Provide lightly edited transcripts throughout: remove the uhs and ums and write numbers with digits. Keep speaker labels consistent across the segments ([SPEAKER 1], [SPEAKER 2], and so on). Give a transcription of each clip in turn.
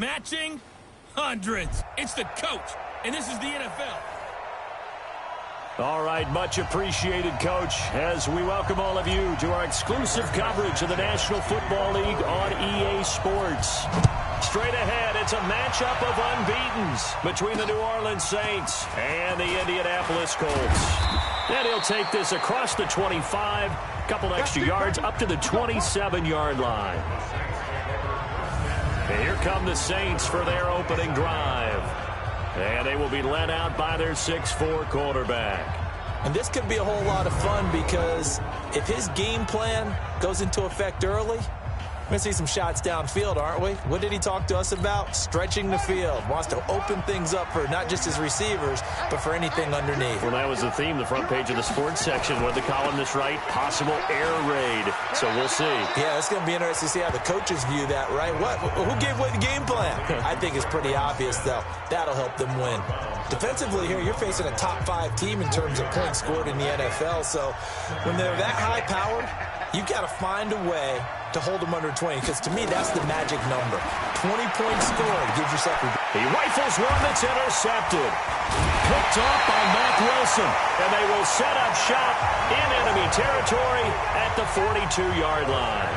[SPEAKER 1] Matching hundreds. It's the coach, and this is the NFL.
[SPEAKER 2] All right, much appreciated, Coach, as we welcome all of you to our exclusive coverage of the National Football League on EA Sports. Straight ahead, it's a matchup of unbeatens between the New Orleans Saints and the Indianapolis Colts. And he'll take this across the 25, a couple extra yards up to the 27-yard line. And here come the Saints for their opening drive. And they will be led out by their 6'4" quarterback.
[SPEAKER 3] And this could be a whole lot of fun because if his game plan goes into effect early, we're going to see some shots downfield, aren't we? What did he talk to us about? Stretching the field. Wants to open things up for not just his receivers, but for anything underneath.
[SPEAKER 2] Well, that was the theme, the front page of the sports section. What the columnist write? Possible air raid. So we'll see.
[SPEAKER 3] Yeah, it's going to be interesting to see how the coaches view that, right? Who gave away the game plan? I think it's pretty obvious, though. That'll help them win. Defensively here, you're facing a top-5 team in terms of points scored in the NFL. So when they're that high-powered, you've got to find a way to hold them under 20, because to me, that's the magic number. 20 points scored gives yourself a...
[SPEAKER 2] He rifles one that's intercepted. Picked off by Mack Wilson, and they will set up shop in enemy territory at the 42-yard line.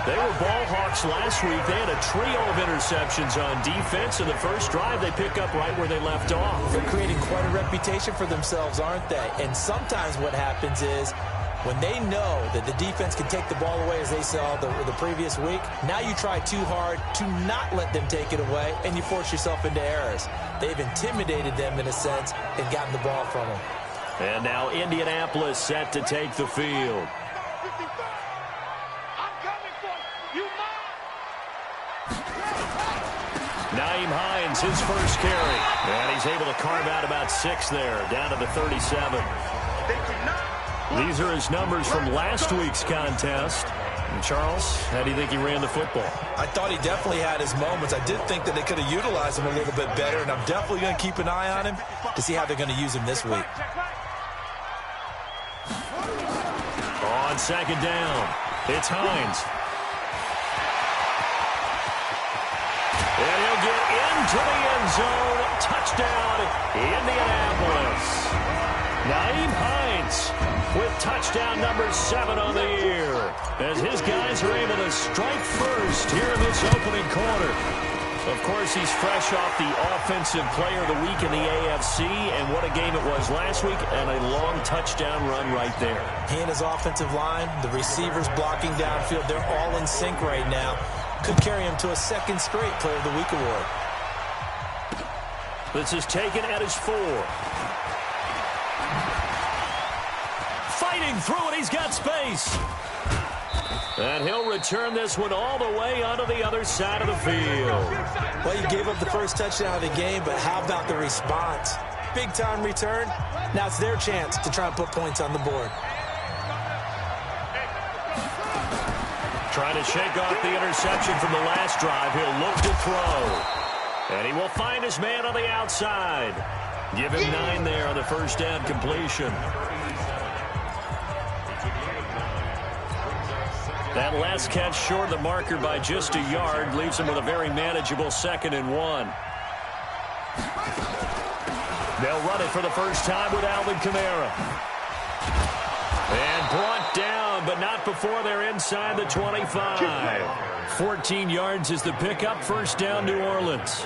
[SPEAKER 2] They were ball hawks last week. They had a trio of interceptions on defense. In the first drive, they pick up right where they left off.
[SPEAKER 3] They're creating quite a reputation for themselves, aren't they? And sometimes what happens is, when they know that the defense can take the ball away, as they saw the previous week, now you try too hard to not let them take it away, and you force yourself into errors. They've intimidated them, in a sense, and gotten the ball from them.
[SPEAKER 2] And now Indianapolis set to take the field. Nyheim Hines, his first carry. And he's able to carve out about 6 there, down to the 37. These are his numbers from last week's contest. And Charles, how do you think he ran the football?
[SPEAKER 3] I thought he definitely had his moments. I did think that they could have utilized him a little bit better, and I'm definitely going to keep an eye on him to see how they're going to use him this week.
[SPEAKER 2] On second down, it's Hines. And he'll get into the end zone. Touchdown, Indianapolis. Nyheim Hines with touchdown number 7 on the year, as his guys are able to strike first here in this opening quarter. Of course, he's fresh off the Offensive Player of the Week in the AFC, and what a game it was last week, and a long touchdown run right there.
[SPEAKER 3] He and his offensive line, the receivers blocking downfield, they're all in sync right now. Could carry him to a second straight Player of the Week award.
[SPEAKER 2] This is taken at his 4. Fighting through it, he's got space. And he'll return this one all the way onto the other side of the field.
[SPEAKER 3] Well, you gave up the first touchdown of the game, but how about the response? Big-time return. Now it's their chance to try and put points on the board.
[SPEAKER 2] Trying to shake off the interception from the last drive. He'll look to throw. And he will find his man on the outside. Give him 9 there on the first down completion. That last catch short of the marker by just a yard leaves him with a very manageable 2nd and 1. They'll run it for the first time with Alvin Kamara. And brought down, but not before they're inside the 25. 14 yards is the pickup. First down, New Orleans.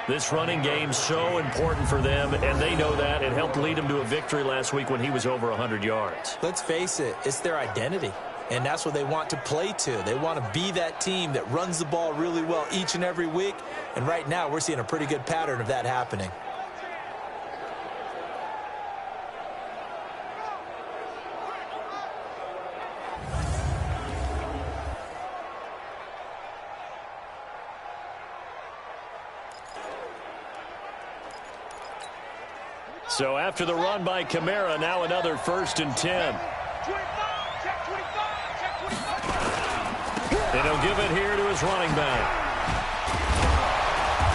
[SPEAKER 2] This running game so important for them, and they know that. It helped lead them to a victory last week when he was over 100 yards.
[SPEAKER 3] Let's face it, it's their identity. And that's what they want to play to. They want to be that team that runs the ball really well each and every week. And right now, we're seeing a pretty good pattern of that happening.
[SPEAKER 2] So after the run by Kamara, now another 1st and 10. And he'll give it here to his running back.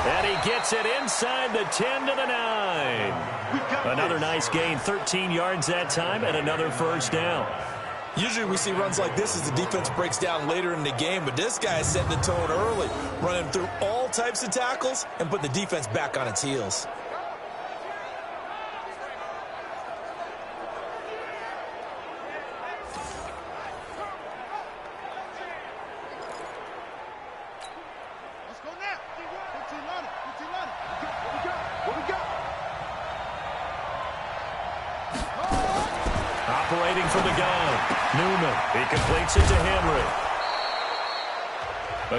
[SPEAKER 2] And he gets it inside the 10 to the 9. Another nice gain, 13 yards that time, and another first down.
[SPEAKER 3] Usually we see runs like this as the defense breaks down later in the game, but this guy is setting the tone early, running through all types of tackles and put the defense back on its heels.
[SPEAKER 2] Operating from the gun, Newman. He completes it to Henry.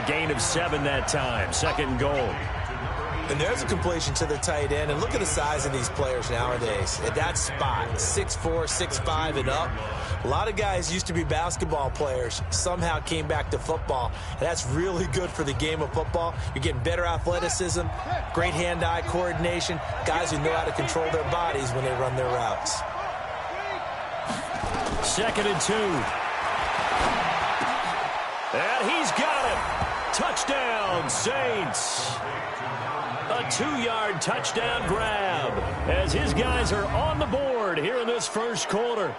[SPEAKER 2] A gain of 7 that time. 2nd and goal.
[SPEAKER 3] And there's a completion to the tight end. And look at the size of these players nowadays. At that spot, 6'4", 6'5", and up. A lot of guys used to be basketball players, somehow came back to football. And that's really good for the game of football. You're getting better athleticism, great hand-eye coordination, guys who know how to control their bodies when they run their routes.
[SPEAKER 2] 2nd and 2. And he's got it. Touchdown, Saints. A 2-yard touchdown grab as his guys are on the board here in this first quarter.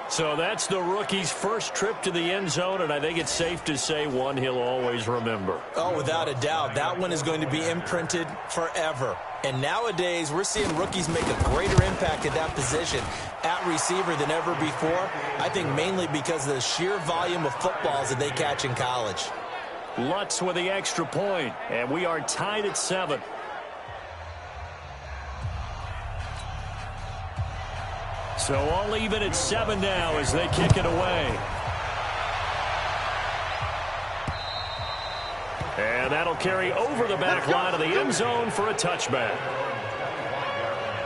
[SPEAKER 2] So that's the rookie's first trip to the end zone, and I think it's safe to say one he'll always remember.
[SPEAKER 3] Oh, without a doubt. That one is going to be imprinted forever. And nowadays, we're seeing rookies make a greater impact at that position at receiver than ever before. I think mainly because of the sheer volume of footballs that they catch in college.
[SPEAKER 2] Lutz with the extra point, and we are tied at 7. So all even at 7 now as they kick it away. And that'll carry over the back line of the end zone for a touchback.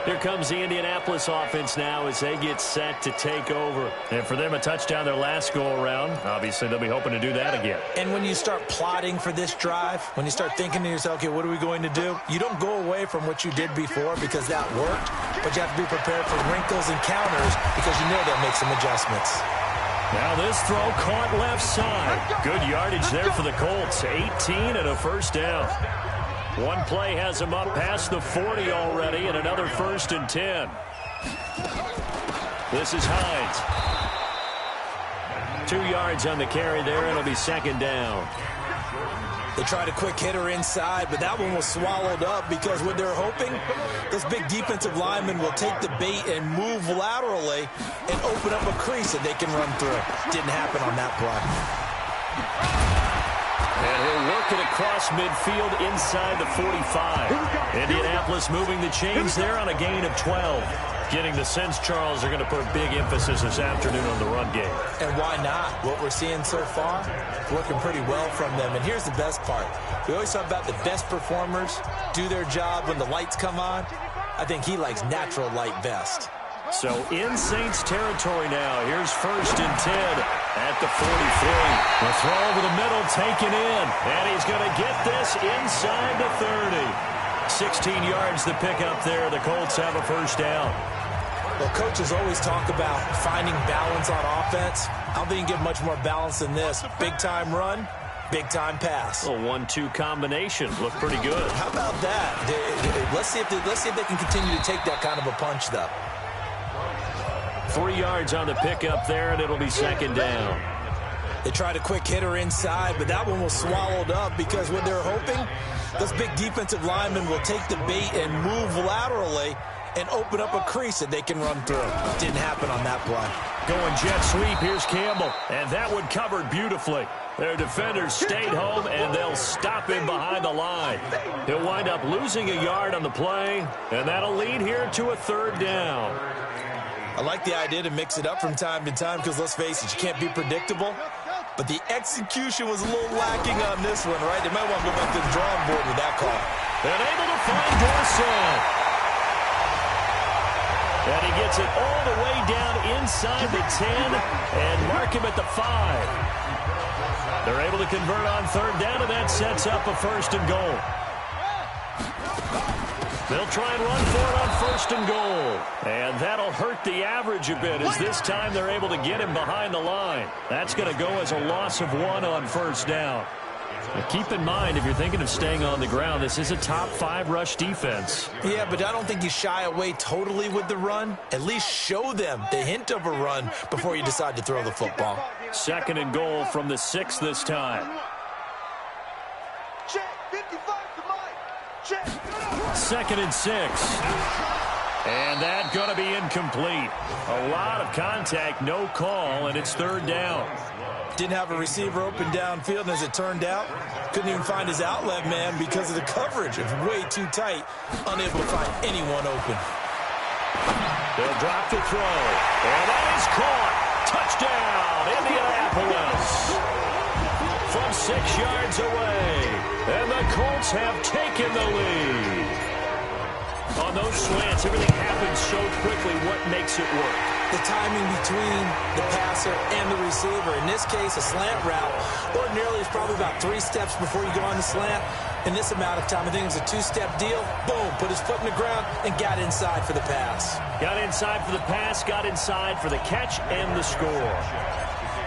[SPEAKER 2] Here comes the Indianapolis offense now as they get set to take over. And for them, a touchdown their last go-around. Obviously, they'll be hoping to do that again.
[SPEAKER 3] And when you start plotting for this drive, when you start thinking to yourself, okay, what are we going to do? You don't go away from what you did before because that worked, but you have to be prepared for wrinkles and counters because you know they'll make some adjustments.
[SPEAKER 2] Now this throw caught left side. Good yardage there for the Colts. 18 and a first down. One play has them up past the 40 already, and another 1st and 10. This is Hines. 2 yards on the carry there, and it'll be 2nd down.
[SPEAKER 3] They tried a quick hitter inside, but that one was swallowed up because what they're hoping, this big defensive lineman will take the bait and move laterally and open up a crease that they can run through. Didn't happen on that play.
[SPEAKER 2] And he'll work it across midfield inside the 45. Indianapolis moving the chains there on a gain of 12. Getting the sense, Charles, are going to put a big emphasis this afternoon on the run game.
[SPEAKER 3] And why not? What we're seeing so far, working pretty well from them. And here's the best part. We always talk about the best performers do their job when the lights come on. I think he likes natural light best.
[SPEAKER 2] So in Saints territory now. Here's 1st and 10 at the 43. The throw over the middle taken in. And he's going to get this inside the 30. 16 yards the pickup there. The Colts have a first down.
[SPEAKER 3] Well, coaches always talk about finding balance on offense. I don't think you can get much more balance than this. Big-time run, big-time pass.
[SPEAKER 2] A 1-2 combination. Looked pretty good.
[SPEAKER 3] How about that? Let's see if they can continue to take that kind of a punch, though.
[SPEAKER 2] 3 yards on the pickup there, and it'll be 2nd down.
[SPEAKER 3] They tried a quick hitter inside, but that one was swallowed up because what they're hoping, this big defensive lineman will take the bait and move laterally and open up a crease that they can run through. Didn't happen on that play.
[SPEAKER 2] Going jet sweep, here's Campbell. And that one covered beautifully. Their defenders stayed home, and they'll stop him behind the line. He'll wind up losing a yard on the play, and that'll lead here to a 3rd down.
[SPEAKER 3] I like the idea to mix it up from time to time because, let's face it, you can't be predictable. But the execution was a little lacking on this one, right? They might want to go back to the drawing board with that call.
[SPEAKER 2] And able to find Dorsett. And he gets it all the way down inside the 10 and mark him at the 5. They're able to convert on 3rd down, and that sets up a 1st and goal. They'll try and run for it on 1st and goal. And that'll hurt the average a bit as this time they're able to get him behind the line. That's going to go as a loss of 1 on 1st down. Now keep in mind, if you're thinking of staying on the ground, this is a top 5 rush defense.
[SPEAKER 3] Yeah, but I don't think you shy away totally with the run. At least show them the hint of a run before you decide to throw the football.
[SPEAKER 2] 2nd and goal from the 6 this time.
[SPEAKER 4] Check, 55 to Mike. Check.
[SPEAKER 2] 2nd and 6. And that's going to be incomplete. A lot of contact, no call, and it's 3rd down.
[SPEAKER 3] Didn't have a receiver open downfield, and as it turned out, couldn't even find his outlet man because of the coverage. It was way too tight, unable to find anyone open.
[SPEAKER 2] They'll drop the throw, and that is caught. Touchdown, Indianapolis. From 6 yards away, and the Colts have taken the lead. On those slants, everything happens so quickly. What makes it work?
[SPEAKER 3] The timing between the passer and the receiver. In this case, a slant route ordinarily is probably about 3 steps before you go on the slant. In this amount of time, I think it was a 2-step deal. Boom, put his foot in the ground and got inside for the pass.
[SPEAKER 2] Got inside for the pass, got inside for the catch and the score.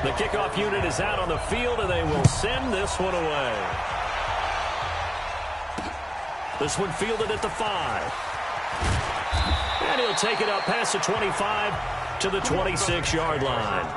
[SPEAKER 2] The kickoff unit is out on the field, and they will send this one away. This one fielded at the 5. And he'll take it up past the 25 to the 26-yard line.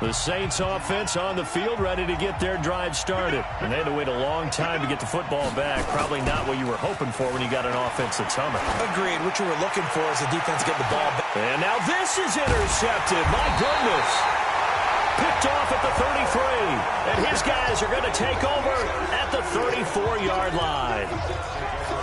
[SPEAKER 2] The Saints offense on the field, ready to get their drive started. And they had to wait a long time to get the football back. Probably not what you were hoping for when you got an offense that's humming.
[SPEAKER 3] Agreed. What you were looking for is the defense get the ball back.
[SPEAKER 2] And now this is intercepted. My goodness. Picked off at the 33. And his guys are going to take over at the 34-yard line.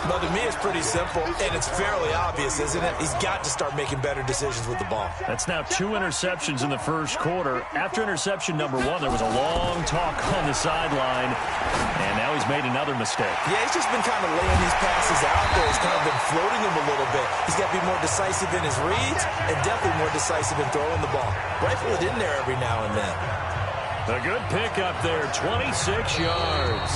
[SPEAKER 3] But to me, it's pretty simple, and it's fairly obvious, isn't it? He's got to start making better decisions with the ball.
[SPEAKER 2] That's now 2 interceptions in the first quarter. After interception number 1, there was a long talk on the sideline, and now he's made another mistake.
[SPEAKER 3] Yeah, he's just been kind of laying these passes out there. He's kind of been floating them a little bit. He's got to be more decisive in his reads and definitely more decisive in throwing the ball. Rifle it in there every now and then.
[SPEAKER 2] A good pick up there, 26 yards.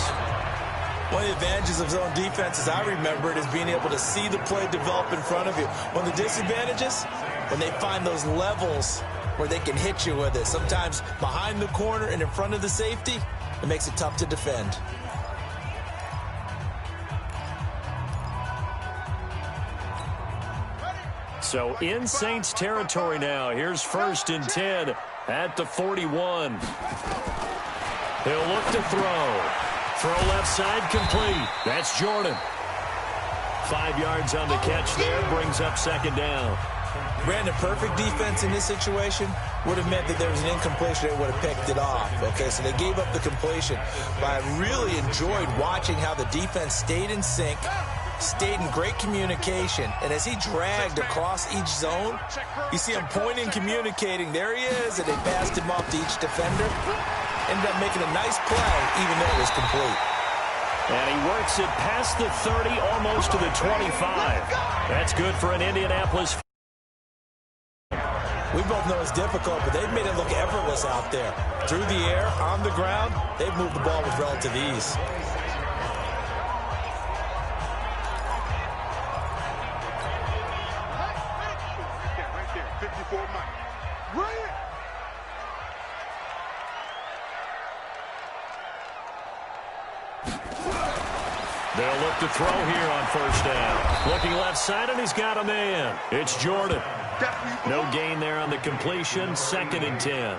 [SPEAKER 3] One of the advantages of zone defense, as I remember it, is being able to see the play develop in front of you. One of the disadvantages, when they find those levels where they can hit you with it. Sometimes behind the corner and in front of the safety, it makes it tough to defend.
[SPEAKER 2] So in Saints territory now. Here's 1st and 10 at the 41. He'll look to throw. Throw left side complete. That's Jordan. 5 yards on the catch there. Brings up 2nd down.
[SPEAKER 3] Brandon, perfect defense in this situation would have meant that there was an incompletion. They would have picked it off. Okay, so they gave up the completion. But I really enjoyed watching how the defense stayed in sync, stayed in great communication, and as he dragged across each zone, you see him pointing, communicating. There he is, and they passed him off to each defender. Ended up making a nice play, even though it was complete.
[SPEAKER 2] And he works it past the 30, almost to the 25. That's good for an Indianapolis.
[SPEAKER 3] We both know it's difficult, but they've made it look effortless out there. Through the air, on the ground, they've moved the ball with relative ease.
[SPEAKER 2] They'll look to throw here on 1st down. Looking left side, and he's got a man. It's Jordan. No gain there on the completion. 2nd and 10.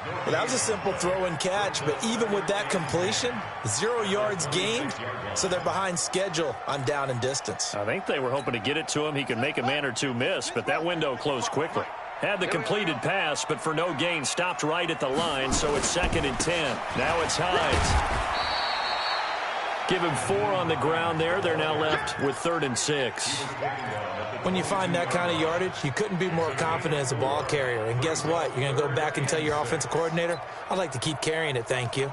[SPEAKER 3] Well, that was a simple throw and catch, but even with that completion, 0 yards gained, so they're behind schedule on down and distance.
[SPEAKER 2] I think they were hoping to get it to him. He could make a man or two miss, but that window closed quickly. Had the completed pass, but for no gain, stopped right at the line, so it's 2nd and 10. Now it's Hines. Give him 4 on the ground there. They're now left with 3rd and 6.
[SPEAKER 3] When you find that kind of yardage, you couldn't be more confident as a ball carrier. And guess what? You're going to go back and tell your offensive coordinator, I'd like to keep carrying it, thank you.
[SPEAKER 2] On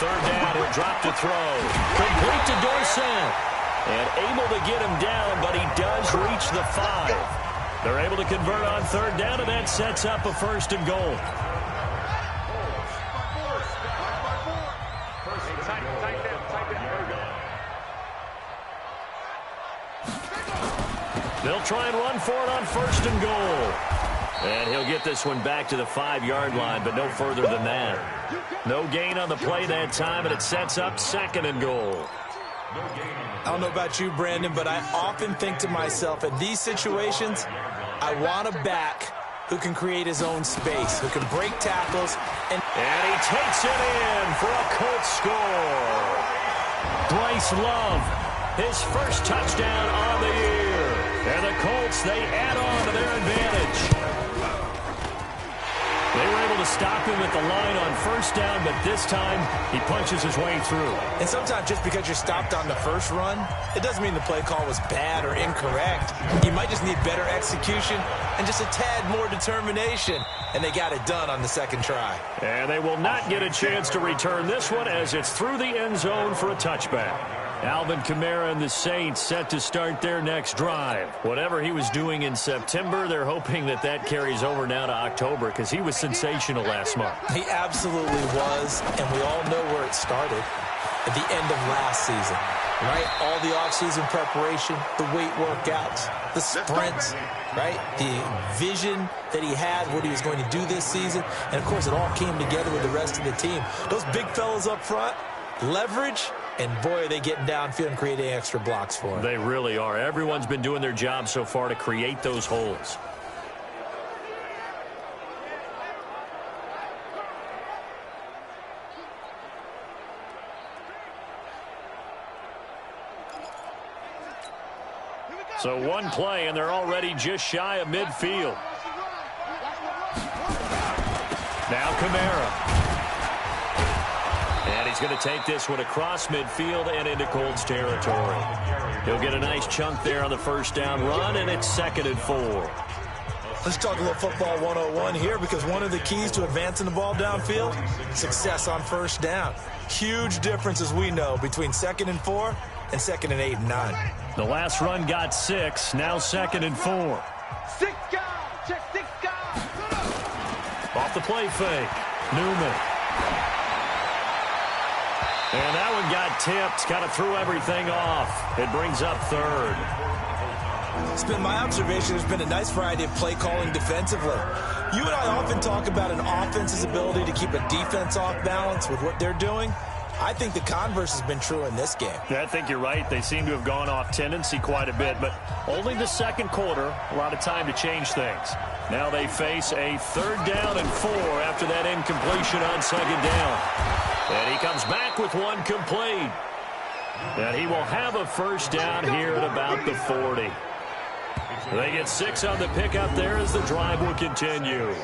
[SPEAKER 2] 3rd down, he'll drop to throw. Complete to Dorsett. And able to get him down, but he does reach the 5. They're able to convert on 3rd down, and that sets up a 1st and goal. They'll try and run for it on 1st and goal. And he'll get this one back to the 5-yard line, but no further than that. No gain on the play that time, and it sets up 2nd and goal.
[SPEAKER 3] I don't know about you, Brandon, but I often think to myself, in these situations, I want a back who can create his own space, who can break tackles. And
[SPEAKER 2] he takes it in for a Colts score. Bryce Love, his first touchdown on the year. And the Colts, they add on to their advantage. They were able to stop him at the line on 1st down, but this time he punches his way through.
[SPEAKER 3] And sometimes just because you're stopped on the first run, it doesn't mean the play call was bad or incorrect. You might just need better execution and just a tad more determination. And they got it done on the 2nd try.
[SPEAKER 2] And they will not get a chance to return this one as it's through the end zone for a touchback. Alvin Kamara and the Saints set to start their next drive. Whatever he was doing in September, they're hoping that that carries over now to October because he was sensational last month.
[SPEAKER 3] He absolutely was, and we all know where it started at the end of last season, right? All the offseason preparation, the weight workouts, the sprints, right? The vision that he had, what he was going to do this season, and, of course, it all came together with the rest of the team. Those big fellas up front, leverage. And, boy, are they getting downfield and creating extra blocks for him.
[SPEAKER 2] They really are. Everyone's been doing their job so far to create those holes. So one play, and they're already just shy of midfield. Now Kamara. And he's going to take this one across midfield and into Colts territory. He'll get a nice chunk there on the 1st down run, and it's 2nd and 4.
[SPEAKER 3] Let's talk a little football 101 here, because one of the keys to advancing the ball downfield, success on 1st down. Huge difference, as we know, between 2nd and 4 and 2nd and 8 and 9.
[SPEAKER 2] The last run got 6, now 2nd and 4.
[SPEAKER 4] 6 guys, check 6 guys.
[SPEAKER 2] Off the play fake, Newman. And that one got tipped, kind of threw everything off. It brings up 3rd.
[SPEAKER 3] It's been my observation there's been a nice variety of play calling defensively. You and I often talk about an offense's ability to keep a defense off balance with what they're doing. I think the converse has been true in this game.
[SPEAKER 2] Yeah, I think you're right. They seem to have gone off tendency quite a bit, but only the 2nd quarter, a lot of time to change things. Now they face a 3rd down and 4 after that incompletion on 2nd down. And he comes back with one complete. And he will have a 1st down here at about the 40. They get 6 on the pickup there as the drive will continue.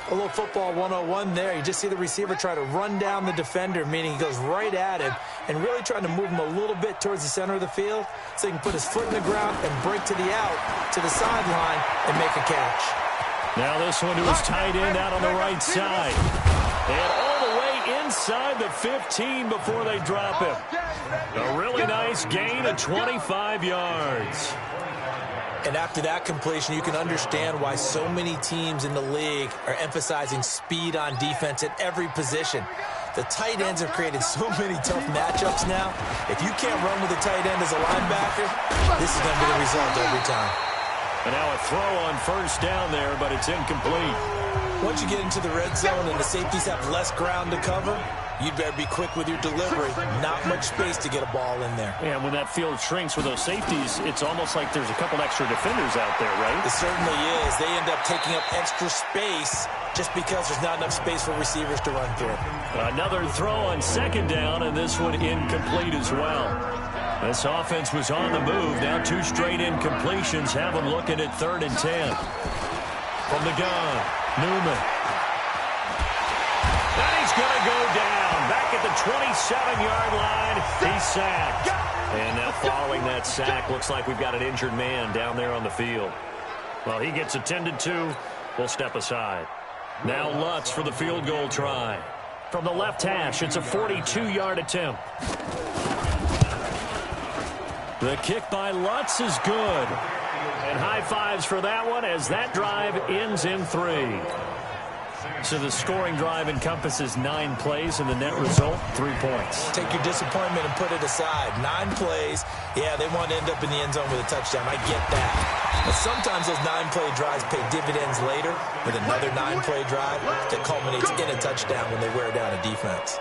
[SPEAKER 3] A little football 101 there. You just see the receiver try to run down the defender, meaning he goes right at him and really trying to move him a little bit towards the center of the field so he can put his foot in the ground and break to the out, to the sideline, and make a catch.
[SPEAKER 2] Now this one to his tight end out on the right side. And all the way inside the 15 before they drop him. A really nice gain of 25 yards.
[SPEAKER 3] And after that completion, you can understand why so many teams in the league are emphasizing speed on defense at every position. The tight ends have created so many tough matchups now. If you can't run with a tight end as a linebacker, this is going to be the result every time.
[SPEAKER 2] And now a throw on 1st down there, but it's incomplete.
[SPEAKER 3] Once you get into the red zone and the safeties have less ground to cover, you'd better be quick with your delivery. Not much space to get a ball in there.
[SPEAKER 2] Yeah, when that field shrinks with those safeties, it's almost like there's a couple extra defenders out there, right?
[SPEAKER 3] It certainly is. They end up taking up extra space just because there's not enough space for receivers to run through.
[SPEAKER 2] Another throw on 2nd down, and this one incomplete as well. This offense was on the move. Now 2 straight incompletions have them looking at 3rd and 10. From the gun, Newman. And he's going to go down. Back at the 27-yard line, he's sacked. And now following that sack, looks like we've got an injured man down there on the field. Well, he gets attended to. We'll step aside. Now Lutz for the field goal try. From the left hash, it's a 42-yard attempt. The kick by Lutz is good. And high fives for that one as that drive ends in 3. So the scoring drive encompasses 9 plays, and the net result, 3 points.
[SPEAKER 3] Take your disappointment and put it aside. 9 plays. Yeah, they want to end up in the end zone with a touchdown. I get that. But sometimes those 9-play drives pay dividends later with another 9-play drive that culminates in a touchdown when they wear down a defense.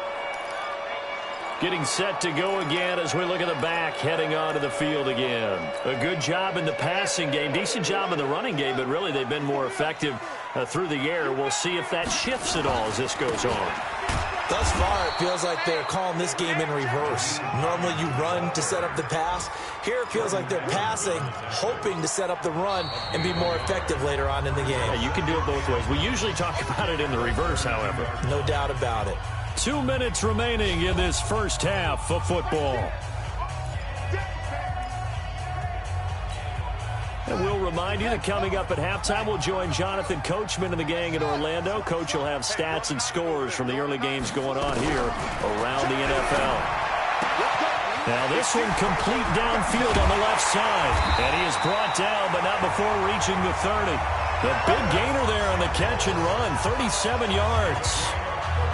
[SPEAKER 2] Getting set to go again as we look at the back heading onto the field again. A good job in the passing game, decent job in the running game, but really they've been more effective through the air. We'll see if that shifts at all as this goes on.
[SPEAKER 3] Thus far, it feels like they're calling this game in reverse. Normally you run to set up the pass. Here it feels like they're passing, hoping to set up the run and be more effective later on in the game.
[SPEAKER 2] Yeah, you can do it both ways. We usually talk about it in the reverse, however.
[SPEAKER 3] No doubt about it.
[SPEAKER 2] 2 minutes remaining in this first half of football. And we'll remind you that coming up at halftime, we'll join Jonathan Coachman and the gang in Orlando. Coach will have stats and scores from the early games going on here around the NFL. Now this one complete downfield on the left side. And he is brought down, but not before reaching the 30. The big gainer there on the catch and run, 37 yards.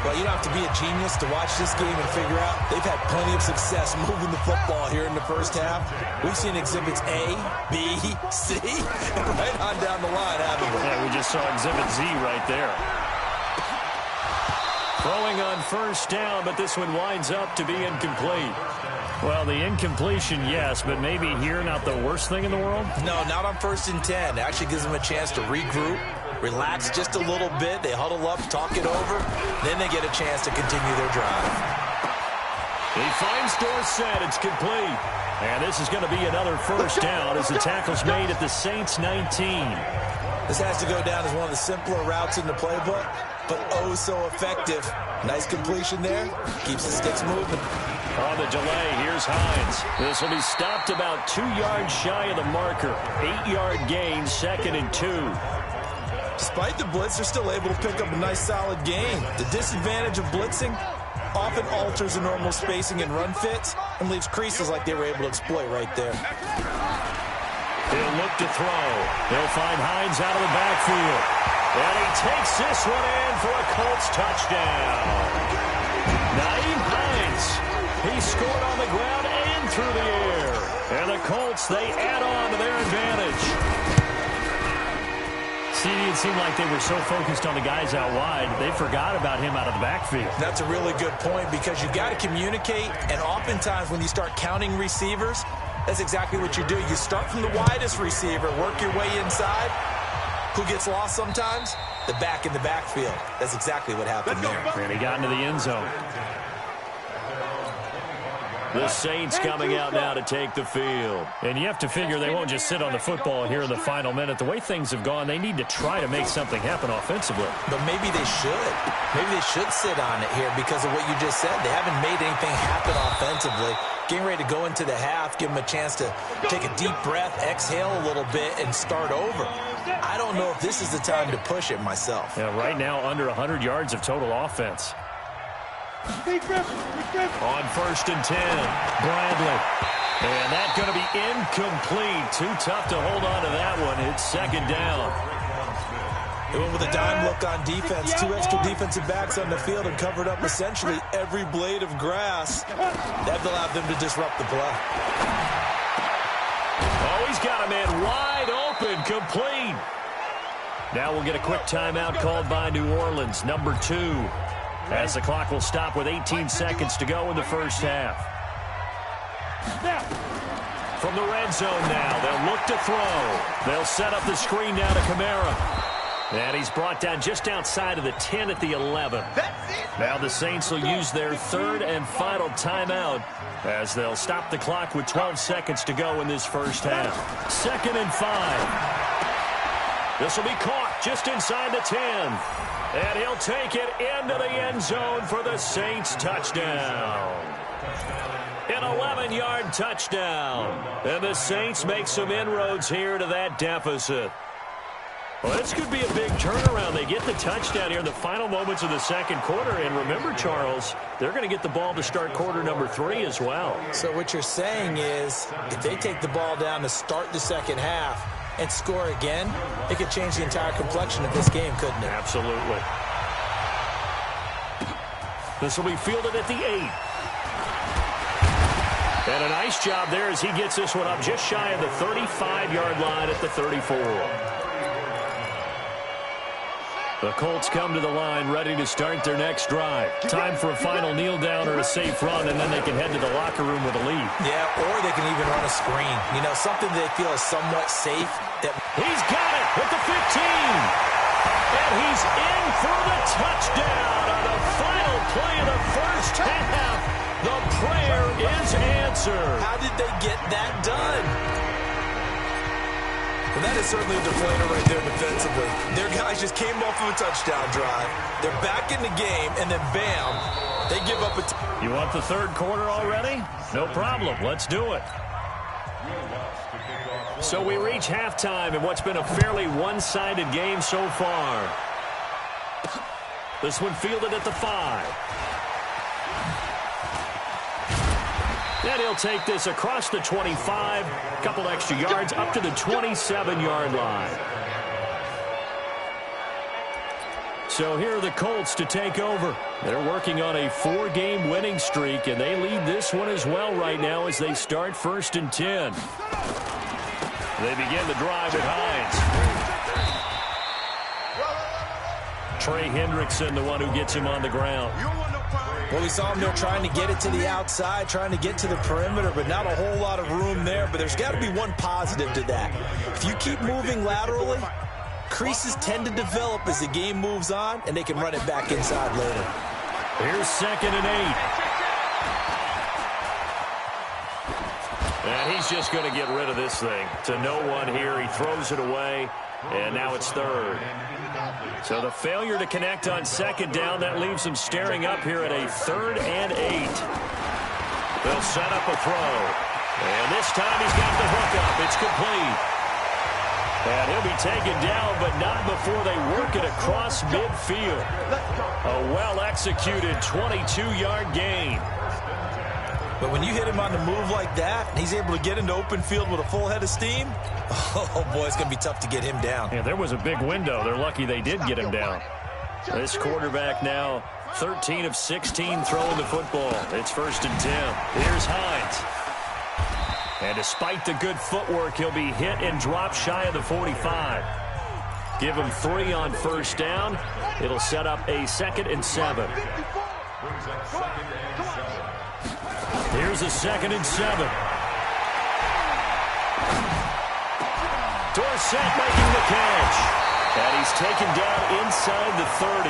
[SPEAKER 3] Well, you don't have to be a genius to watch this game and figure out they've had plenty of success moving the football here in the first half. We've seen exhibits A, B, C, and right on down the line, haven't we?
[SPEAKER 2] Yeah, we just saw exhibit Z right there. Throwing on first down, but this one winds up to be incomplete. Well, the incompletion, yes, but maybe here not the worst thing in the world?
[SPEAKER 3] No, not on 1st and 10. It actually gives them a chance to regroup, relax just a little bit. They huddle up, talk it over. Then they get a chance to continue their drive.
[SPEAKER 2] He finds Dorsett. It's complete. And this is going to be another first down as the tackle's made at the Saints 19.
[SPEAKER 3] This has to go down as one of the simpler routes in the playbook, but oh so effective. Nice completion there. Keeps the sticks moving.
[SPEAKER 2] On the delay, here's Hines. This will be stopped about 2 yards shy of the marker. 8-yard gain, 2nd and 2.
[SPEAKER 3] Despite the blitz, they're still able to pick up a nice solid gain. The disadvantage of blitzing often alters the normal spacing and run fits and leaves creases like they were able to exploit right there.
[SPEAKER 2] He'll look to throw. They'll find Hines out of the backfield. And he takes this one in for a Colts touchdown. Nyheim Hines. He scored on the ground and through the air. And the Colts, they add on to their advantage. See, it seemed like they were so focused on the guys out wide, they forgot about him out of the backfield.
[SPEAKER 3] That's a really good point because you've got to communicate, and oftentimes when you start counting receivers, that's exactly what you do. You start from the widest receiver, work your way inside. Who gets lost sometimes? The back in the backfield. That's exactly what happened there.
[SPEAKER 2] And he got into the end zone. The Saints coming out now to take the field. And you have to figure they won't just sit on the football here in the final minute. The way things have gone, they need to try to make something happen offensively.
[SPEAKER 3] But maybe they should. Maybe they should sit on it here because of what you just said. They haven't made anything happen offensively. Getting ready to go into the half, give them a chance to take a deep breath, exhale a little bit, and start over. I don't know if this is the time to push it myself.
[SPEAKER 2] Yeah, right now under 100 yards of total offense. On 1st and 10, Bradley. And that's going to be incomplete. Too tough to hold on to that one. It's 2nd down.
[SPEAKER 3] They went with a dime look on defense. 2 extra defensive backs on the field and covered up essentially every blade of grass. That allowed them to disrupt the play.
[SPEAKER 2] Oh, he's got a man wide open, complete. Now we'll get a quick timeout called by New Orleans, number 2. As the clock will stop with 18 seconds to go in the first half. From the red zone now, they'll look to throw. They'll set up the screen now to Kamara. And he's brought down just outside of the 10 at the 11. Now the Saints will use their 3rd and final timeout as they'll stop the clock with 12 seconds to go in this first half. 2nd and 5. This will be caught just inside the 10. And he'll take it into the end zone for the Saints touchdown. An 11-yard touchdown. And the Saints make some inroads here to that deficit. Well, this could be a big turnaround. They get the touchdown here in the final moments of the 2nd quarter. And remember, Charles, they're going to get the ball to start quarter number 3 as well.
[SPEAKER 3] So what you're saying is if they take the ball down to start the 2nd half and score again, it could change the entire complexion of this game, couldn't it?
[SPEAKER 2] Absolutely. This will be fielded at the 8. And a nice job there as he gets this one up just shy of the 35-yard line at the 34. The Colts come to the line ready to start their next drive. Time for a final kneel down or a safe run, and then they can head to the locker room with a lead.
[SPEAKER 3] Yeah, or they can even run a screen. You know, something they feel is somewhat safe.
[SPEAKER 2] He's got it at the 15. And he's in for the touchdown on the final play of the first half. The prayer is answered.
[SPEAKER 3] How did they get that done? Well, that is certainly a deflator right there defensively. Their guys just came off of a touchdown drive. They're back in the game, and then bam, they give up a...
[SPEAKER 2] You want the third quarter already? No problem. Let's do it. So we reach halftime in what's been a fairly one-sided game so far. This one fielded at the 5. Then he'll take this across the 25, a couple extra yards up to the 27-yard line. So here are the Colts to take over. They're working on a 4-game winning streak, and they lead this one as well right now as they start 1st and 10. They begin the drive with Hines. Trey Hendrickson, the one who gets him on the ground.
[SPEAKER 3] Well, we saw him there trying to get it to the outside, trying to get to the perimeter, but not a whole lot of room there. But there's got to be one positive to that. If you keep moving laterally, creases tend to develop as the game moves on, and they can run it back inside later.
[SPEAKER 2] Here's 2nd and 8. And he's just going to get rid of this thing. To no one here. He throws it away, and now it's 3rd. So the failure to connect on 2nd down, that leaves them staring up here at a 3rd and 8. They'll set up a throw. And this time he's got the hook up. It's complete. And he'll be taken down, but not before they work it across midfield. A well-executed 22-yard gain.
[SPEAKER 3] But when you hit him on the move like that, and he's able to get into open field with a full head of steam, oh, boy, it's going to be tough to get him down.
[SPEAKER 2] Yeah, there was a big window. They're lucky they did get him down. This quarterback now 13 of 16 throwing the football. It's 1st and 10. Here's Hines. And despite the good footwork, he'll be hit and dropped shy of the 45. Give him 3 on 1st down. It'll set up a 2nd and 7. Here's a 2nd and 7. Dorsett making the catch. And he's taken down inside the 30.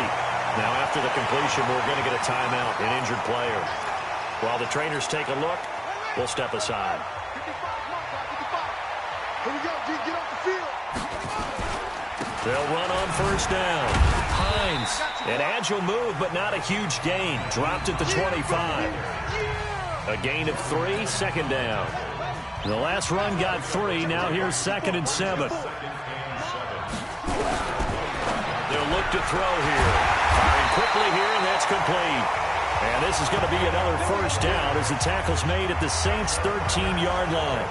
[SPEAKER 2] Now after the completion, we're going to get a timeout, an injured player. While the trainers take a look, we'll step aside.
[SPEAKER 4] Here we go, G, get off the field.
[SPEAKER 2] They'll run on 1st down. Hines, an agile move, but not a huge gain. Dropped at the 25. A gain of 3, 2nd down. The last run got 3. Now here's 2nd and 7. They'll look to throw here. Firing quickly here, and that's complete. And this is going to be another 1st down as the tackle's made at the Saints' 13-yard line.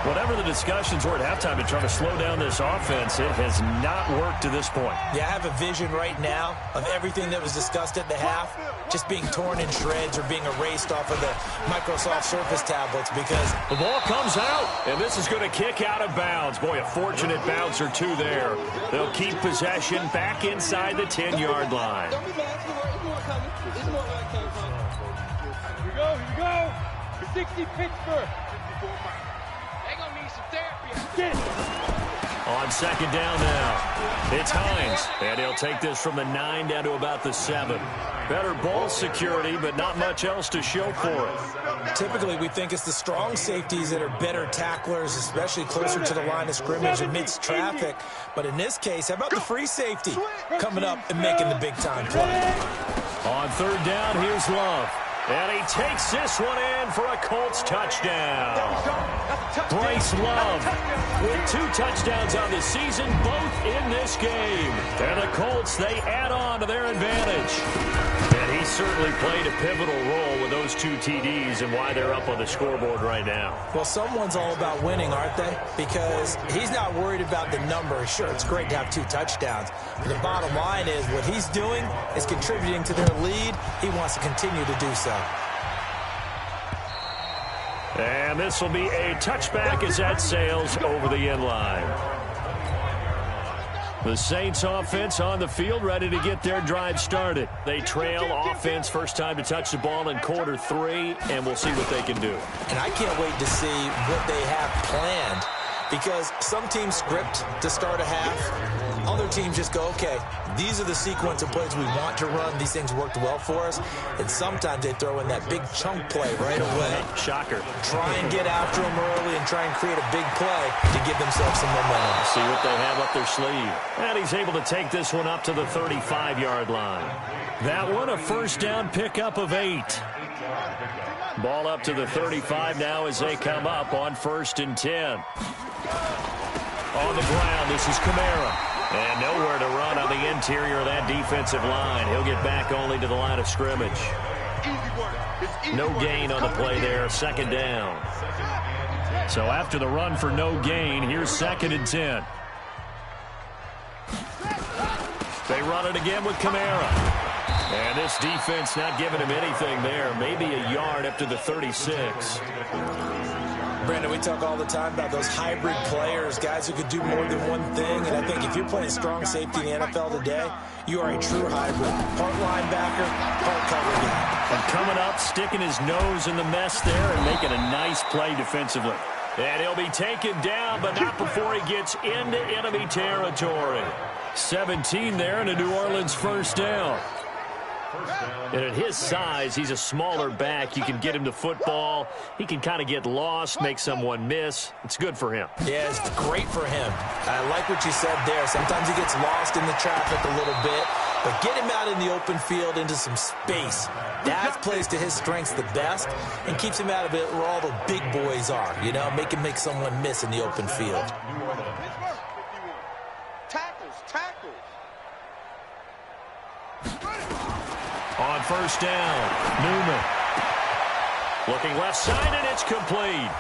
[SPEAKER 2] Whatever the discussions were at halftime to try to slow down this offense, it has not worked to this point.
[SPEAKER 3] Yeah, I have a vision right now of everything that was discussed at the half just being torn in shreds or being erased off of the Microsoft Surface tablets because...
[SPEAKER 2] The ball comes out, and this is going to kick out of bounds. Boy, a fortunate bounce or two there. They'll keep possession back inside the 10-yard line.
[SPEAKER 4] Don't be mad. It's more like coming. Here we go, here we go. 60 Pittsburgh. They're going to need some therapy. Get it.
[SPEAKER 2] On 2nd down now, it's Hines. And he'll take this from the 9 down to about the 7. Better ball security, but not much else to show for it.
[SPEAKER 3] Typically, we think it's the strong safeties that are better tacklers, especially closer to the line of scrimmage amidst traffic. But in this case, how about the free safety coming up and making the big-time play?
[SPEAKER 2] On 3rd down, here's Love. And he takes this one in for a Colts touchdown. Bryce Love with 2 touchdowns on the season, both in this game. And the Colts, they add on to their advantage. And he certainly played a pivotal role with those 2 TDs and why they're up on the scoreboard right now.
[SPEAKER 3] Well, someone's all about winning, aren't they? Because he's not worried about the number. Sure, it's great to have 2 touchdowns. But the bottom line is what he's doing is contributing to their lead. He wants to continue to do so.
[SPEAKER 2] And this will be a touchback as that sails over the end line. The Saints offense on the field, ready to get their drive started. They trail offense, first time to touch the ball in quarter 3, and we'll see what they can do.
[SPEAKER 3] And I can't wait to see what they have planned, because some teams script to start a half. Other teams just go, okay, these are the sequence of plays we want to run. These things worked well for us. And sometimes they throw in that big chunk play right away.
[SPEAKER 2] Shocker.
[SPEAKER 3] Try and get after them early and try and create a big play to give themselves some momentum.
[SPEAKER 2] See what they have up their sleeve. And he's able to take this one up to the 35-yard line. That one a first down pickup of 8. Ball up to the 35 now as they come up on 1st and 10. On the ground, this is Kamara. And nowhere to run on the interior of that defensive line. He'll get back only to the line of scrimmage. No gain on the play there, 2nd down. So after the run for no gain, here's 2nd and 10. They run it again with Kamara. And this defense not giving him anything there. Maybe a yard up to the 36.
[SPEAKER 3] Brandon, we talk all the time about those hybrid players, guys who could do more than one thing. And I think if you're playing strong safety in the NFL today, you are a true hybrid. Part linebacker, part cover guy.
[SPEAKER 2] And coming up, sticking his nose in the mess there and making a nice play defensively. And he'll be taken down, but not before he gets into enemy territory. 17 there and a New Orleans first down. And at his size, he's a smaller back. You can get him to football. He can kind of get lost, make someone miss. It's good for him.
[SPEAKER 3] Yeah, it's great for him. I like what you said there. Sometimes he gets lost in the traffic a little bit, but get him out in the open field into some space. That plays to his strengths the best and keeps him out of it where all the big boys are. You know, make him make someone miss in the open field.
[SPEAKER 4] Tackles.
[SPEAKER 2] On first down, Newman. Looking left side, and it's complete.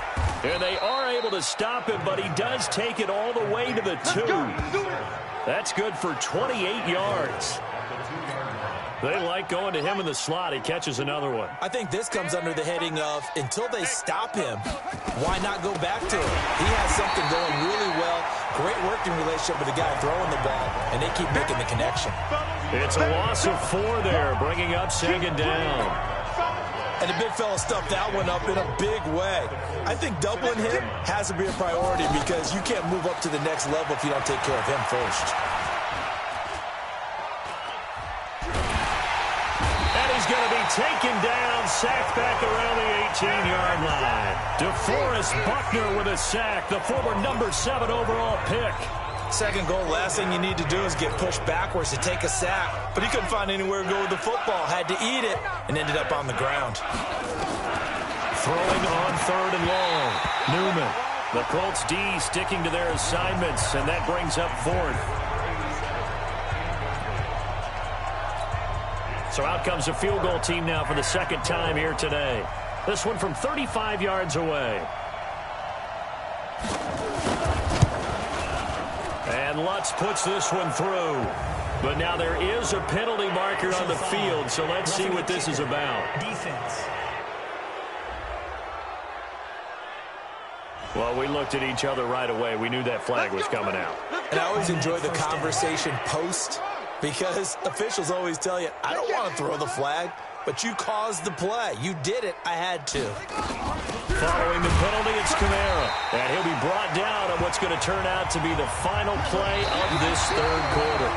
[SPEAKER 2] And they are able to stop him, but he does take it all the way to the 2. That's good for 28 yards. They like going to him in the slot. He catches another one.
[SPEAKER 3] I think this comes under the heading of, until they stop him, why not go back to him? He has something going really well. Great working relationship with the guy throwing the ball, and they keep making the connection.
[SPEAKER 2] It's a loss of 4 there, bringing up 2nd down.
[SPEAKER 3] And the big fella stuffed that one up in a big way. I think doubling him has to be a priority because you can't move up to the next level if you don't take care of him first.
[SPEAKER 2] He's going to be taken down, sacked back around the 18-yard line. DeForest Buckner with a sack, the former number 7 overall pick.
[SPEAKER 3] Second goal, last thing you need to do is get pushed backwards to take a sack. But he couldn't find anywhere to go with the football, had to eat it, and ended up on the ground.
[SPEAKER 2] Throwing on 3rd and long, Newman. The Colts D sticking to their assignments, and that brings up 4th. So out comes a field goal team now for the 2nd time here today. This one from 35 yards away. And Lutz puts this one through. But now there is a penalty marker on the field, so let's see what this is about.
[SPEAKER 5] Defense.
[SPEAKER 2] Well, we looked at each other right away. We knew that flag was coming out.
[SPEAKER 3] And I always enjoy the conversation post, because officials always tell you, I don't want to throw the flag, but you caused the play. You did it. I had to.
[SPEAKER 2] Following the penalty, it's Kamara. And he'll be brought down on what's going to turn out to be the final play of this 3rd quarter.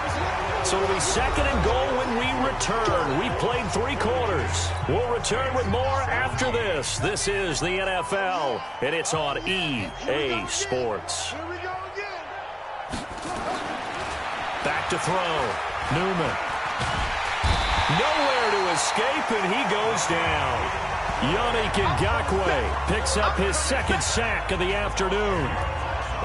[SPEAKER 2] So it'll be 2nd and goal when we return. We played 3 quarters. We'll return with more after this. This is the NFL, and it's on EA Sports. Back to throw. Newman. Nowhere to escape, and he goes down. Yannick Ngakoue picks up his second sack of the afternoon.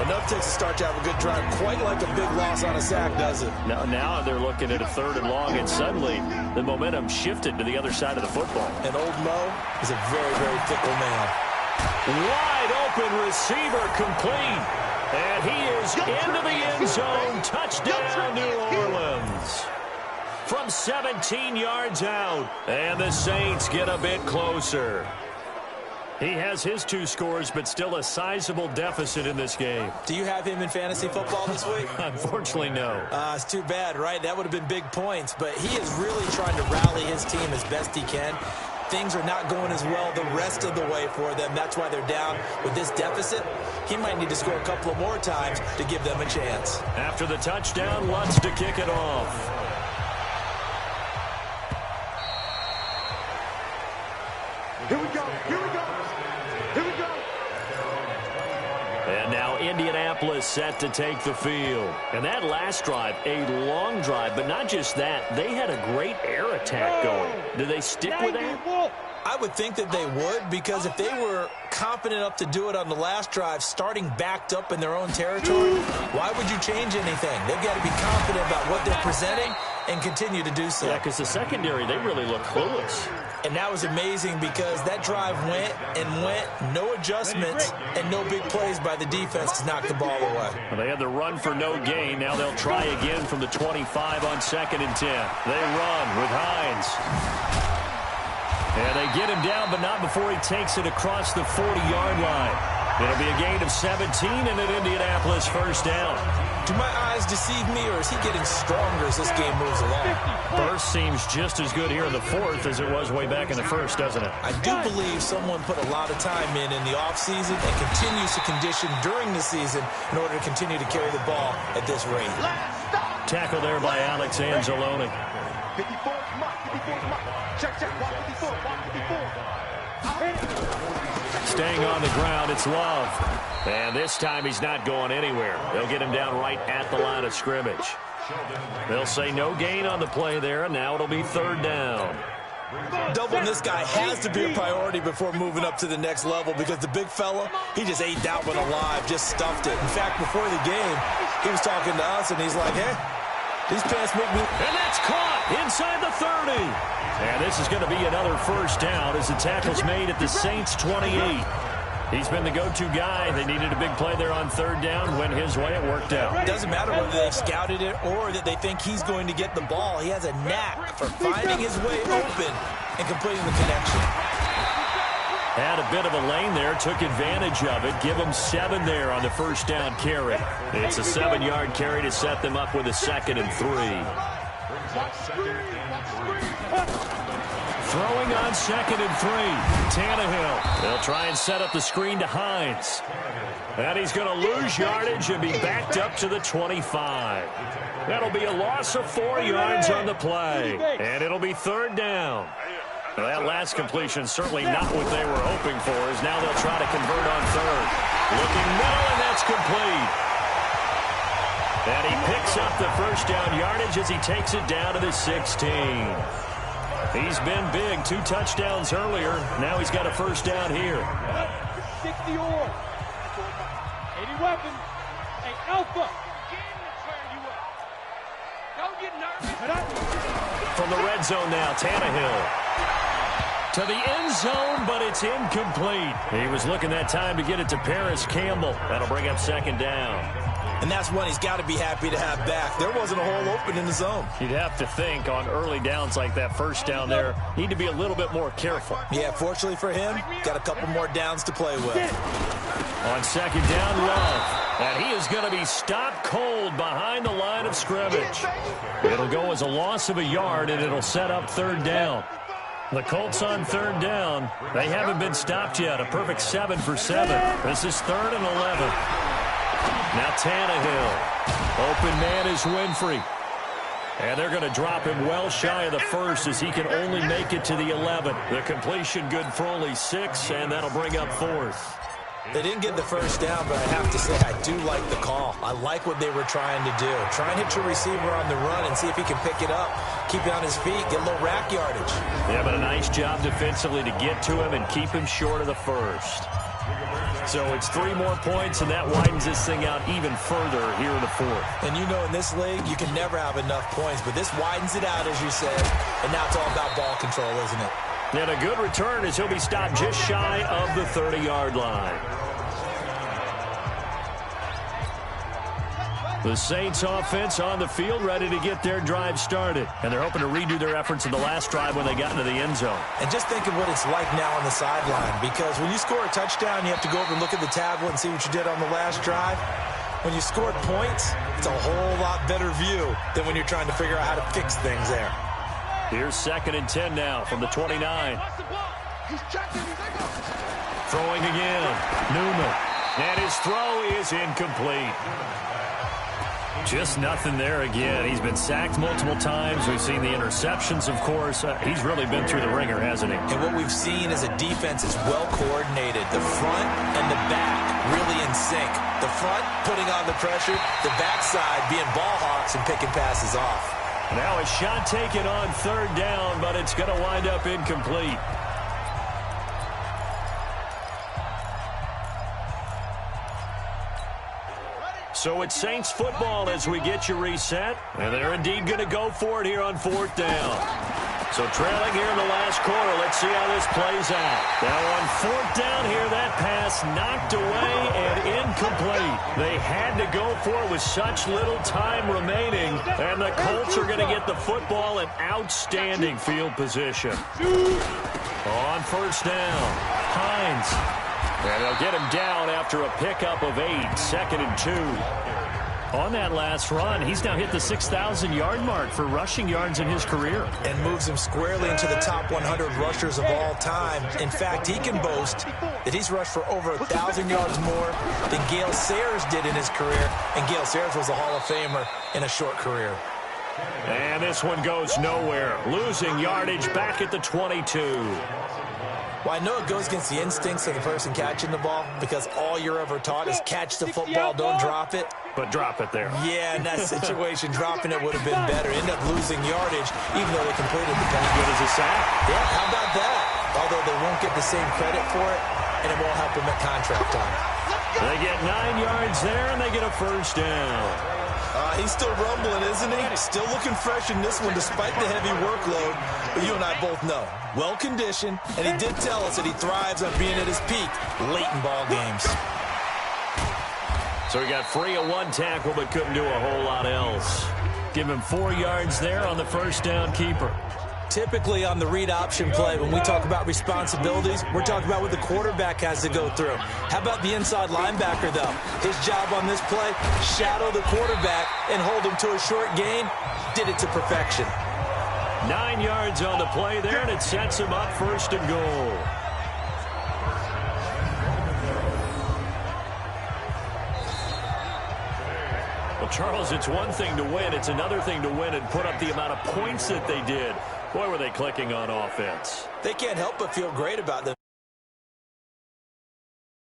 [SPEAKER 3] Enough takes a start to have a good drive. Quite like a big loss on a sack, does it?
[SPEAKER 2] Now they're looking at a 3rd and long, and suddenly the momentum shifted to the other side of the football.
[SPEAKER 3] And old Mo is a very, very fickle man.
[SPEAKER 2] Wide open receiver complete. And he is into the end zone. Touchdown, New Orleans. From 17 yards out. And the Saints get a bit closer. He has his 2 scores, but still a sizable deficit in this game.
[SPEAKER 3] Do you have him in fantasy football this week?
[SPEAKER 2] Unfortunately, no.
[SPEAKER 3] It's too bad, right? That would have been big points. But he is really trying to rally his team as best he can. Things are not going as well the rest of the way for them. That's why they're down with this deficit. He might need to score a couple of more times to give them a chance.
[SPEAKER 2] After the touchdown, Lutz to kick it off.
[SPEAKER 4] Here we go. Here we go. Here we go.
[SPEAKER 2] And now Indianapolis set to take the field. And that last drive, a long drive, but not just that. They had a great air attack going. Do they stick with that?
[SPEAKER 3] I would think that they would, because if they were confident enough to do it on the last drive, starting backed up in their own territory, why would you change anything? They've got to be confident about what they're presenting and continue to do so.
[SPEAKER 2] Yeah, because the secondary, they really look clueless.
[SPEAKER 3] And that was amazing because that drive went and went, no adjustments, and no big plays by the defense to knock the ball away.
[SPEAKER 2] Well, they had the run for no gain. Now they'll try again from the 25 on 2nd and 10. They run with Hines. And they get him down, but not before he takes it across the 40-yard line. It'll be a gain of 17 and an Indianapolis first down.
[SPEAKER 3] Do my eyes deceive me, or is he getting stronger as this game moves along?
[SPEAKER 2] Burst seems just as good here in the 4th as it was way back in the 1st, doesn't it?
[SPEAKER 3] I do believe someone put a lot of time in the offseason and continues to condition during the season in order to continue to carry the ball at this rate.
[SPEAKER 2] Tackle there by Alex Anzalone.
[SPEAKER 4] 54, come on, 54, come on. Check, walk 54, walk 54.
[SPEAKER 2] Staying on the ground, it's Love. And this time he's not going anywhere. They'll get him down right at the line of scrimmage. They'll say no gain on the play there, and now it'll be 3rd down.
[SPEAKER 3] Doubling this guy has to be a priority before moving up to the next level, because the big fella, he just ate that one alive, just stuffed it. In fact, before the game, he was talking to us, and he's like, hey, these pants make me...
[SPEAKER 2] And that's caught inside the 30. And this is going to be another first down as the tackle's made at the Saints' 28. He's been the go-to guy. They needed a big play there on 3rd down. Went his way, it worked out.
[SPEAKER 3] It doesn't matter whether they've scouted it or that they think he's going to get the ball. He has a knack for finding his way open and completing the connection.
[SPEAKER 2] Had a bit of a lane there, took advantage of it. Give him 7 there on the first down carry. It's a 7-yard carry to set them up with a 2nd and 3. Throwing on 2nd and 3. Tannehill. They'll try and set up the screen to Hines. And he's going to lose yardage and be backed up to the 25. That'll be a loss of 4 yards on the play. And it'll be 3rd down. Well, that last completion certainly not what they were hoping for, as now they'll try to convert on 3rd. Looking middle, and that's complete. And he picks up the first down yardage as he takes it down to the 16. He's been big, 2 touchdowns earlier. Now he's got a first down here.
[SPEAKER 4] 60 or 80 weapons. Hey, Alpha. Don't get nervous.
[SPEAKER 2] From the red zone now, Tannehill. To the end zone, but it's incomplete. He was looking that time to get it to Paris Campbell. That'll bring up 2nd down.
[SPEAKER 3] And that's one he's got to be happy to have back. There wasn't a hole open in the zone.
[SPEAKER 2] You'd have to think on early downs like that first down there, need to be a little bit more careful.
[SPEAKER 3] Yeah, fortunately for him, got a couple more downs to play with.
[SPEAKER 2] On 2nd down, Love. And he is going to be stopped cold behind the line of scrimmage. It'll go as a loss of a yard, and it'll set up 3rd down. The Colts on 3rd down. They haven't been stopped yet. A perfect 7 for 7. This is 3rd and 11. Now Tannehill. Open man is Winfrey. And they're going to drop him well shy of the 1st as he can only make it to the 11. The completion good for only 6, and that'll bring up 4th.
[SPEAKER 3] They didn't get the first down, but I have to say I do like the call. I like what they were trying to do. Try and hit your receiver on the run and see if he can pick it up, keep it on his feet, get a little rack yardage.
[SPEAKER 2] Yeah, but a nice job defensively to get to him and keep him short of the first. So it's 3 more points, and that widens this thing out even further here in the fourth.
[SPEAKER 3] And you know in this league, you can never have enough points, but this widens it out, as you said, and now it's all about ball control, isn't it?
[SPEAKER 2] And a good return as he'll be stopped just shy of the 30-yard line. The Saints offense on the field, ready to get their drive started. And they're hoping to redo their efforts in the last drive when they got into the end zone.
[SPEAKER 3] And just think of what it's like now on the sideline, because when you score a touchdown, you have to go over and look at the tablet and see what you did on the last drive. When you scored points, it's a whole lot better view than when you're trying to figure out how to fix things there.
[SPEAKER 2] Here's 2nd and 10 now from the 29. Throwing again. Newman. And his throw is incomplete. Just nothing there again. He's been sacked multiple times. We've seen the interceptions, of course. He's really been through the ringer, hasn't he?
[SPEAKER 3] And what we've seen is a defense is well coordinated. The front and the back really in sync. The front putting on the pressure, the backside being ball hawks and picking passes off.
[SPEAKER 2] Now a shot taken on 3rd down, but it's going to wind up incomplete. So it's Saints football as we get you reset. And they're indeed going to go for it here on 4th down. So trailing here in the last quarter, let's see how this plays out. Now on 4th down here, that pass knocked away and incomplete. They had to go for it with such little time remaining. And the Colts are going to get the football in outstanding field position. On 1st down, Hines. And they'll get him down after a pickup of 8, 2nd and 2. On that last run, he's now hit the 6,000-yard mark for rushing yards in his career.
[SPEAKER 3] And moves him squarely into the top 100 rushers of all time. In fact, he can boast that he's rushed for over 1,000 yards more than Gale Sayers did in his career. And Gale Sayers was a Hall of Famer in a short career.
[SPEAKER 2] And this one goes nowhere. Losing yardage back at the 22.
[SPEAKER 3] Well, I know it goes against the instincts of the person catching the ball, because all you're ever taught is catch the football, don't drop it.
[SPEAKER 2] But drop it there.
[SPEAKER 3] Yeah, in that situation, dropping it would have been better. End up losing yardage, even though they completed the pass.
[SPEAKER 2] Good as a sack.
[SPEAKER 3] Yeah, how about that? Although they won't get the same credit for it, and it won't help them at contract time.
[SPEAKER 2] They get 9 yards there, and they get a 1st down.
[SPEAKER 3] He's still rumbling, isn't he? Still looking fresh in this one despite the heavy workload. But you and I both know, well-conditioned, and he did tell us that he thrives on being at his peak late in ball games.
[SPEAKER 2] So he got free of 1 tackle but couldn't do a whole lot else. Give him 4 yards there on the 1st down keeper.
[SPEAKER 3] Typically on the read option play, when we talk about responsibilities, we're talking about what the quarterback has to go through. How about the inside linebacker, though? His job on this play, shadow the quarterback and hold him to a short gain. Did it to perfection.
[SPEAKER 2] 9 yards on the play there, and it sets him up 1st and goal. Well, Charles, it's one thing to win. It's another thing to win and put up the amount of points that they did. Boy, were they clicking on offense.
[SPEAKER 3] They can't help but feel great about them.